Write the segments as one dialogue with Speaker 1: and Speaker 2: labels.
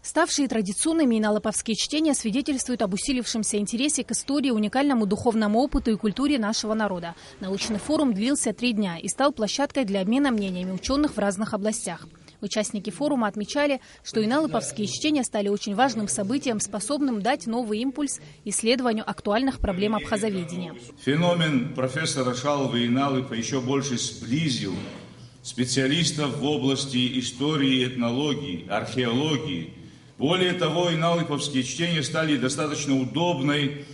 Speaker 1: Ставшие традиционными иналоповские чтения свидетельствуют об усилившемся интересе к истории, уникальному духовному опыту и культуре нашего народа. Научный форум длился 3 дня и стал площадкой для обмена мнениями ученых в разных областях. Участники форума отмечали, что иналоповские чтения стали очень важным событием, способным дать новый импульс исследованию актуальных проблем абхазоведения.
Speaker 2: Феномен профессора Шалвы Иналыпа еще больше сблизил специалистов в области истории, этнологии, археологии. Более того, иналыповские чтения стали достаточно удобной,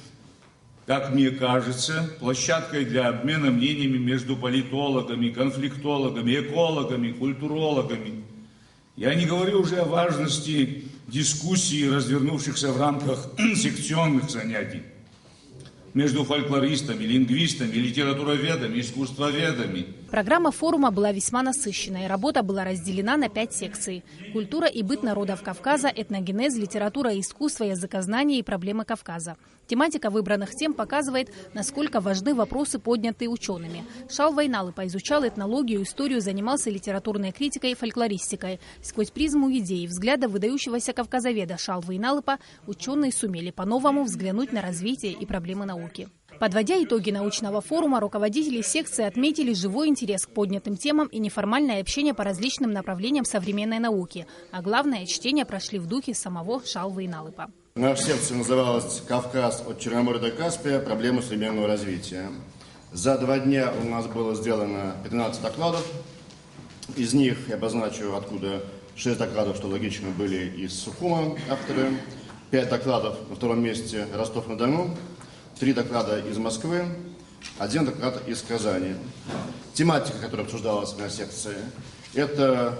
Speaker 2: как мне кажется, площадкой для обмена мнениями между политологами, конфликтологами, экологами, культурологами. Я не говорю уже о важности дискуссий, развернувшихся в рамках секционных занятий между фольклористами, лингвистами, литературоведами, искусствоведами.
Speaker 1: Программа форума была весьма насыщенной. Работа была разделена на 5 секций. Культура и быт народов Кавказа, этногенез, литература и искусство, языкознание и проблемы Кавказа. Тематика выбранных тем показывает, насколько важны вопросы, поднятые учеными. Шалва Иналыпа изучал этнологию, историю, занимался литературной критикой и фольклористикой. Сквозь призму идей и взгляда выдающегося кавказоведа Шалвы Иналыпа ученые сумели по-новому взглянуть на развитие и проблемы науки. Подводя итоги научного форума, руководители секции отметили живой интерес к поднятым темам и неформальное общение по различным направлениям современной науки. А главное, чтения прошли в духе самого Шалвы Иналыпа.
Speaker 3: Наша секция называлась «Кавказ от Черноморья до Каспия. Проблемы современного развития». За 2 дня у нас было сделано 15 докладов. Из них я обозначу, откуда 6 докладов, что логично, были из Сухума авторы, 5 докладов на 2-м месте Ростов-на-Дону, 3 доклада из Москвы, 1 доклад из Казани. Тематика, которая обсуждалась на секции, это,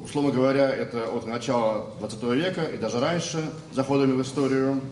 Speaker 3: условно говоря, это от начала 20 века и даже раньше, заходами в историю,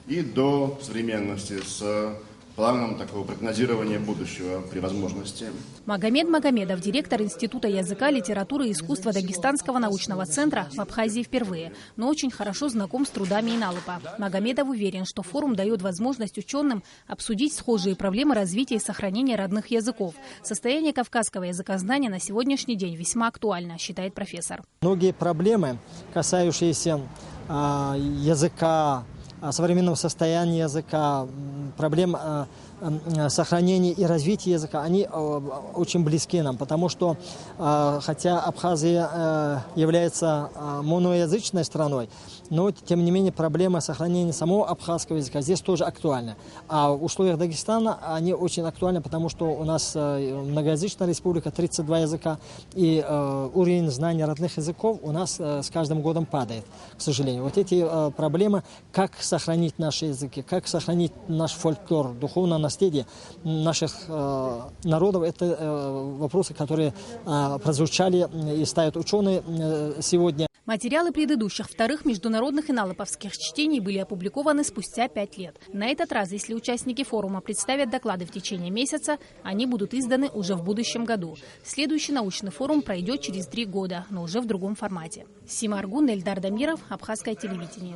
Speaker 3: и до современности с планом такого прогнозирования будущего при возможности.
Speaker 1: Магомед Магомедов, директор Института языка, литературы и искусства Дагестанского научного центра, в Абхазии впервые, но очень хорошо знаком с трудами Иналыпа. Магомедов уверен, что форум дает возможность ученым обсудить схожие проблемы развития и сохранения родных языков. Состояние кавказского языкознания на сегодняшний день весьма актуально, считает профессор.
Speaker 4: Многие проблемы, касающиеся языка, современного состояния языка, проблем сохранения и развития языка, они очень близки нам, потому что хотя Абхазия является моноязычной страной, но тем не менее проблема сохранения самого абхазского языка здесь тоже актуальна. А в условиях Дагестана они очень актуальны, потому что у нас многоязычная республика, 32 языка, и уровень знания родных языков у нас с каждым годом падает, к сожалению. Вот эти проблемы, как сохранить наши языки, как сохранить наш фольклор, духовное наследие наших народов, это вопросы, которые прозвучали и ставят ученые сегодня.
Speaker 1: Материалы предыдущих вторых международных иналыповских чтений были опубликованы спустя 5 лет. На этот раз, если участники форума представят доклады в течение месяца, они будут изданы уже в будущем году. Следующий научный форум пройдет через 3 года, но уже в другом формате. Сима Аргун, Эльдар Дамиров, Абхазское телевидение.